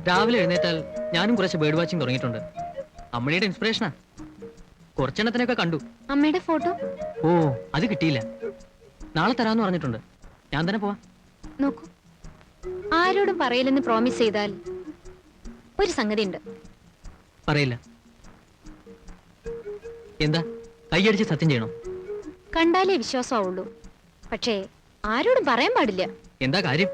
രാവിലെ എഴുന്നേറ്റാൽ ഞാനും കുറച്ച് ബേർഡ് വാച്ചിങ് തുടങ്ങിയിട്ടുണ്ട്. അമ്മയുടെ ഇൻസ്പിറേഷനാ. കുറച്ചെണ്ണത്തിനൊക്കെ കണ്ടു. അമ്മയുടെ ഫോട്ടോ? ഓ, അത് കിട്ടിയില്ല. നാളെ തരാന്ന് പറഞ്ഞിട്ടുണ്ട്. ഞാൻ തന്നെ പോവാ. നോക്കൂ, ആരോടും പറയില്ലെന്ന് പ്രോമിസ് ചെയ്താൽ ഒരു സംഗതി ഉണ്ട്. പറയില്ല. എന്താ? കൈയടിച്ച് സത്യം ചെയ്യണോ? കണ്ടാലേ വിശ്വാസമാവുള്ളൂ. പക്ഷേ ആരോടും പറയാൻ പാടില്ല. എന്താ കാര്യം?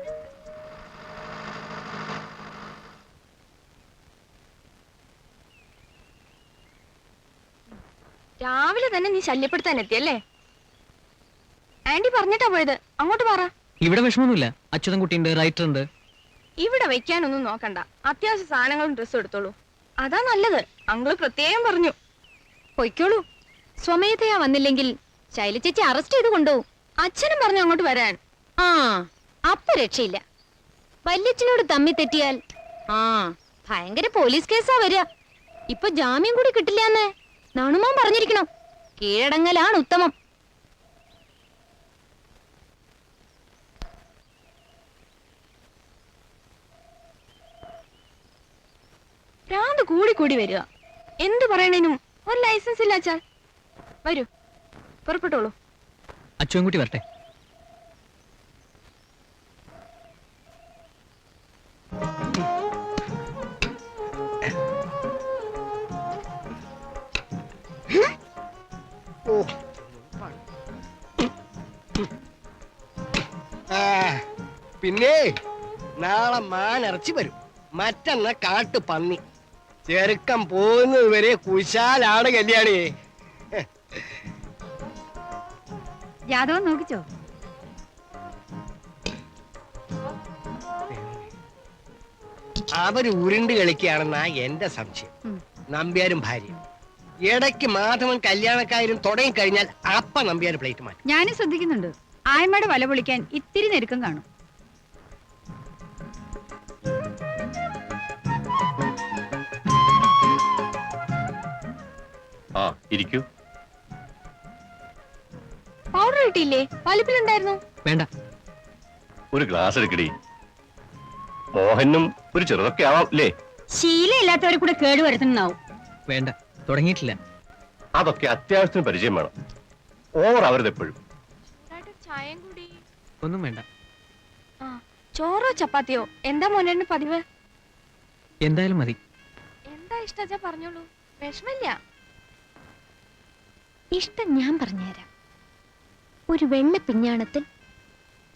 രാവിലെ തന്നെ നീ ശല്യപ്പെടുത്താൻ എത്തിയല്ലേ? ആന്റി പറഞ്ഞിട്ടാ പോയത്. അങ്ങോട്ട് പറ. ഇവിടെ വിഷമൊന്നുമില്ല. അച്യുതൻകുട്ടിയുണ്ട്, റൈറ്റർ ഉണ്ട്. ഇവിടെ വെക്കാനൊന്നും നോക്കണ്ട. അത്യാവശ്യ സാധനങ്ങളും ഡ്രസ്സും എടുത്തോളൂ. അതാ നല്ലത്. അങ്കിള് പ്രത്യേകം പറഞ്ഞു. പൊയ്ക്കോളൂ. സ്വമേധയാ വന്നില്ലെങ്കിൽ ശൈല ചേച്ചി അറസ്റ്റ് ചെയ്ത് കൊണ്ടുപോകും. അച്ഛനും പറഞ്ഞു അങ്ങോട്ട് വരാൻ. ആ, അപ്പൊ രക്ഷയില്ല. വല്യച്ഛനോട് തമ്മി തെറ്റിയാൽ ഭയങ്കര പോലീസ് കേസാ വരിക. ഇപ്പൊ ജാമ്യം കൂടി കിട്ടില്ലാന്ന് നാണുമാൻ പറഞ്ഞിരിക്കണം. കീഴടങ്ങലാണ് ഉത്തമം. ഭ്രാന്ത് കൂടി കൂടി വരിക. എന്ത് പറയണേനും ഒരു ലൈസൻസ് ഇല്ല അച്ഛാ. വരൂ, പുറപ്പെട്ടോളൂ. അച്യുതൻകുട്ടി വരട്ടെ. പിന്നെ നാളെ മാനിറച്ചി വരും, മറ്റന്ന കാട്ടു പന്നി. ചെറുക്കം പോകുന്നത് വരെ കുശാലാണ് കല്യാണി. യാദവൻ നോക്കിച്ചോ? അവര് ഉരുണ്ട് കളിക്കുകയാണെന്നാ എന്റെ സംശയം. നമ്പ്യാരും ഭാര്യ ഇടയ്ക്ക് മാധവൻ കല്യാണക്കാരും തുടങ്ങി കഴിഞ്ഞാൽ അപ്പ നമ്പ്യാര് പ്ലേറ്റ് മാറ്റും. ഞാനും ശ്രദ്ധിക്കുന്നുണ്ട്. ആയമ്മയുടെ വല പൊളിക്കാൻ ഇത്തിരി നെരുക്കം കാണും. ഇരിക്കൂ. പൗഡർ കിട്ടിയില്ലേ? വലിപ്പിലുണ്ടായിരുന്നു. വേണ്ട, ഒരു ഗ്ലാസ് എടുക്കടി. മോഹനും ഒരു ചെറുതൊക്കെ ആവാം അല്ലേ? ശീലമില്ലാത്തവരെ കൂടെ കേടുവരുത്തുന്നാവും. വേണ്ട, തുടങ്ങിയിട്ടില്ല. അതൊക്കെ അത്യാവശ്യത്തിന് പരിചയം വേണം. ഓവർ അവരത് എപ്പോഴും. ചായയും കൂടി. ഒന്നും വേണ്ട. ചോറോ ചപ്പാത്തിയോ എന്താ മോനെ പതിവ്? എന്തായാലും മതി. എന്താ ഇഷ്ടാ പറഞ്ഞോളൂ, വിഷമില്ല. ഇഷ്ടം ഞാൻ പറഞ്ഞുതരാം. ഒരു വെള്ള പിഞ്ഞാണത്തിൽ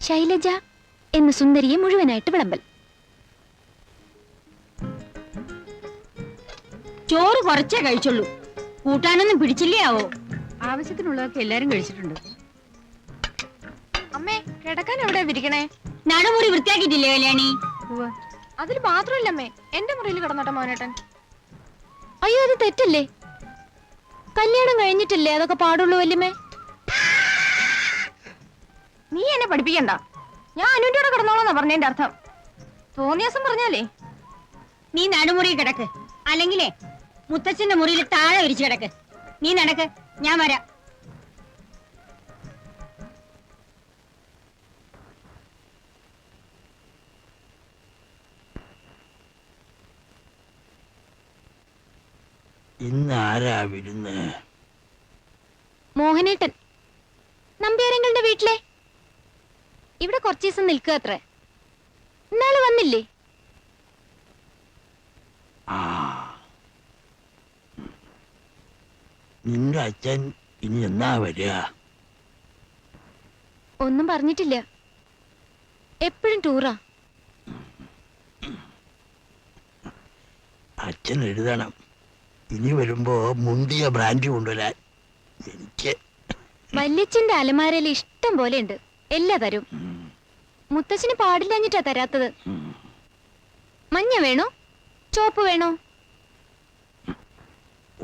ശൈലജ എന്ന സുന്ദരിയെ മുഴുവനായിട്ട് വിളമ്പൽ. ചോറ് കുറച്ചേ കഴിച്ചുള്ളൂ. കൂട്ടാനൊന്നും പിടിച്ചില്ലേ ആവോ? ആവശ്യത്തിനുള്ളതൊക്കെ എല്ലാരും കഴിച്ചിട്ടുണ്ട്. അമ്മേ, കിടക്കാൻ എവിടെ വിരിക്കണേ? നടുമുറി വൃത്തിയാക്കിയിട്ടില്ലേ കല്യാണി? അതിൽ മാത്രമില്ലമ്മേ, എന്റെ മുറിയിൽ കിടന്നോട്ടെ മോനേട്ടൻ. അയ്യോ, അത് തെറ്റല്ലേ? കല്യാണം കഴിഞ്ഞിട്ടല്ലേ അതൊക്കെ പാടുള്ളൂ വല്യമ്മേ. നീ എന്നെ പഠിപ്പിക്കണ്ട. ഞാൻ അനുവിന്റെ കൂടെ കിടന്നോളാന്നാ പറഞ്ഞതിന്റെ അർത്ഥം. തോന്നിയാസം പറഞ്ഞാലേ. നീ നടുമുറി കിടക്ക്, അല്ലെങ്കിലേ മുത്തച്ഛന്റെ മുറിയിൽ താഴെ വിരിച്ചു കിടക്ക്. നീ നടക്ക്, ഞാൻ വരാം. ഇന്നാരാ വിരുന്ന്? മോഹനേട്ടൻ നമ്പ്യാരങ്ങളുടെ വീട്ടിലെ. ഇവിടെ കുറച്ചു ദിവസം നിൽക്കുക അത്രേ. ഇന്നാള് വന്നില്ലേ? ആ, നിന്റെ അച്ഛൻ ഇനി എന്നാ വരിക? ഒന്നും പറഞ്ഞിട്ടില്ല. എപ്പോഴും ടൂറാ. അച്ഛൻ എഴുതണം, ഇനി വരുമ്പോ മുന്തിയ ബ്രാൻഡി കൊണ്ടുവരാൻ. എനിക്ക് വല്യച്ഛന്റെ അലമാരയിൽ ഇഷ്ടം പോലെ ഉണ്ട്, എല്ലാ തരും. മുത്തച്ഛന് പാടില്ലഞ്ഞിട്ടാ തരാത്തത്. മഞ്ഞ വേണോ ചോപ്പ് വേണോ?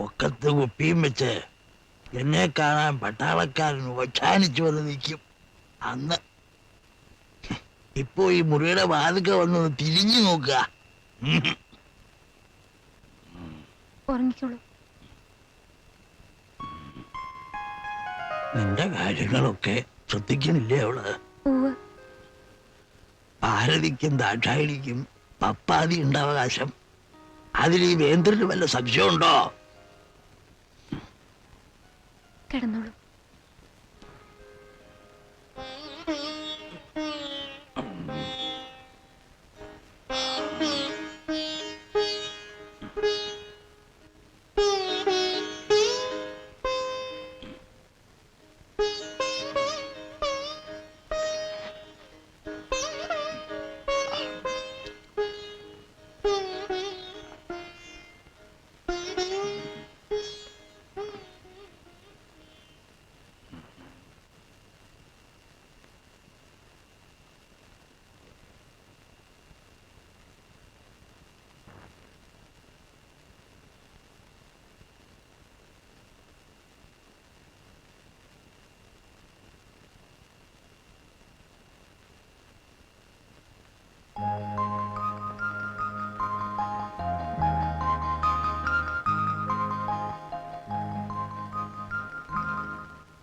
ഒക്കത്ത് കുപ്പിയും വെച്ച് എന്നെ കാണാൻ പട്ടാളക്കാരൻ വച്ചാനിച്ചു വന്ന് നിൽക്കും. അന്ന് ഇപ്പോ ഈ മുറിയുടെ വാതിക്ക വന്ന് തിരിഞ്ഞു നോക്കുക. ഉറങ്ങിക്കോളൂ. നിന്റെ കാര്യങ്ങളൊക്കെ ശ്രദ്ധിക്കണില്ലേ അവള്? ഭാരതിക്കും ദാക്ഷായണിക്കും പപ്പാതി ഉണ്ട് അവകാശം. അതിൽ ഈ വേന്ദ്രന് വല്ല സംശയമുണ്ടോ? കിടന്നോളൂ.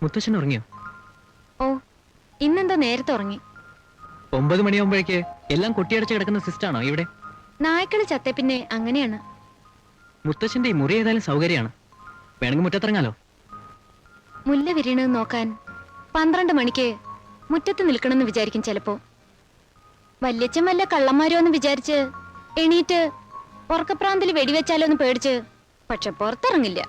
മുത്തശ്ശൻ ഉറങ്ങിയോ? ഓ, ഇന്നെന്താ നേരത്തെ ഉറങ്ങി? 9 മണിയാകുമ്പോഴേക്ക് എല്ലാം കൊട്ടിയടച്ച് കിടക്കുന്ന സിസ്റ്റാണോ ഇവിടെ? നായ്ക്കള് ചത്തെ പിന്നെ അങ്ങനെയാണ്. മുത്തശ്ശന്റെ ഈ മുറി ഏതായാലും സൗകര്യമാണ്. വേണമെങ്കിൽ മുറ്റത്തിറങ്ങാലോ. മുല്ല വിരിയണത് നോക്കാൻ 12 മണിക്ക് മുറ്റത്ത് നിൽക്കണമെന്ന് വിചാരിക്കും ചിലപ്പോ. വല്യച്ഛൻ വല്ല കള്ളന്മാരോ എന്ന് വിചാരിച്ച് എണീറ്റ് ഉറക്കപ്രാന്തിൽ വെടിവെച്ചാലോ എന്ന് പേടിച്ച്, പക്ഷെ പുറത്തിറങ്ങില്ല.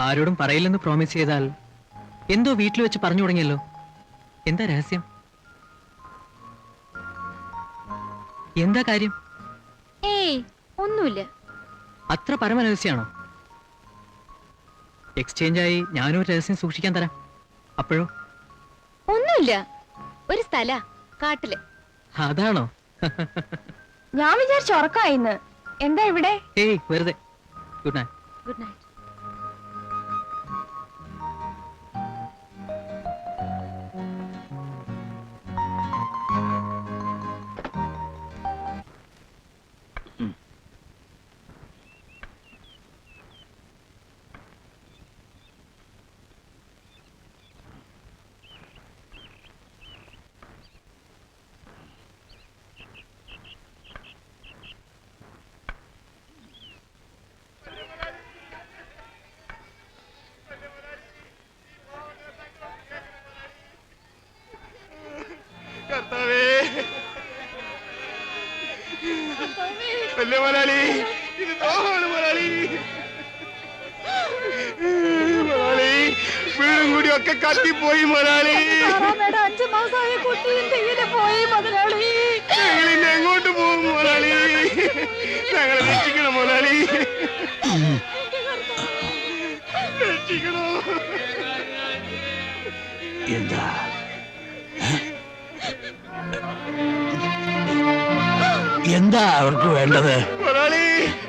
ആരോടും പറയില്ലെന്ന് പ്രോമിസ് ചെയ്താൽ എന്തോ വീട്ടിൽ വെച്ച് പറഞ്ഞു തുടങ്ങിയല്ലോ. എന്താ രഹസ്യം? എന്താ കാര്യം? ഏയ്, ഒന്നുമില്ല. അത്ര പരമരഹസ്യാണോ? എക്സ്ചേഞ്ചായി ഞാനും ഒരു രഹസ്യം സൂക്ഷിക്കാൻ തരാം. അപ്പോഴോ? ഒന്നുമില്ല, ഒരു സ്ഥല കാട്ടില്. അതാണോ? ഞാൻ വിചാരിച്ചു ഉറക്കായിന്ന്. എന്താ ഇവിടെ? ഏയ് വെറുതെ. Good night. Good night. വീടും കൂടി ഒക്കെ കത്തിപ്പോയി മുതലാളി. 5 മാസമായ കുട്ടി പോയി മുതലാളി. ഞങ്ങളിന്ന് എങ്ങോട്ട് പോകും മുതലാളി? ഞങ്ങളെ രക്ഷിക്കണം മുതലാളി, രക്ഷിക്കണോ? എന്താ എന്താ അവർക്ക് വേണ്ടത്? മുതലാളി,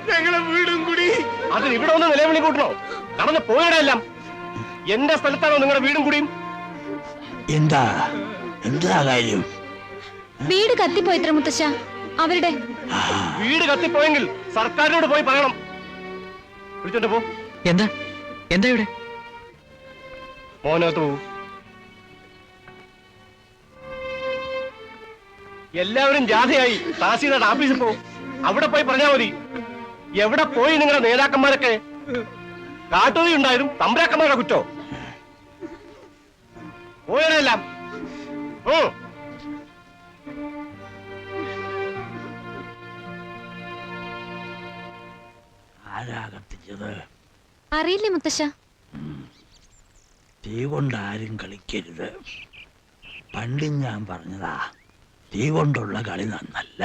ഞങ്ങളെ വീടും കൂടി. അത് ഇവിടെ ഒന്ന് നിലവിളി കൂട്ടണോ? നടന്ന് പോയിടെല്ലാം എന്റെ സ്ഥലത്താണോ നിങ്ങളുടെ വീടും കൂടിയും? എന്താ എന്താ കാര്യം? വീട് കത്തിപ്പോയിത്ര മുത്തശ്ശ അവരുടെ. വീട് കത്തിപ്പോയെങ്കിൽ സർക്കാരിനോട് പോയി പറയണം. വിളിച്ചോണ്ട് പോ. എന്താ എന്താ ഇവിടെ? മോനകത്ത് പോകൂ. എല്ലാവരും ജാഥയായി തഹസീൽദാർ ഓഫീസിൽ പോകും. അവിടെ പോയി പറഞ്ഞാൽ മതി. എവിടെ പോയി നിങ്ങളുടെ നേതാക്കന്മാരൊക്കെ? കാട്ടുതീ ഉണ്ടായാലും തമ്പരാക്കന്മാരുടെ കുറ്റോ? പോയതെല്ലാം ആരാ കത്തിച്ചത്? അറിയില്ലേ മുത്തശ്ശ. തീ കൊണ്ട് ആരും കളിക്കരുത്. പണ്ടും ഞാൻ പറഞ്ഞതാ, തീ കൊണ്ടുള്ള കളി നന്നല്ല.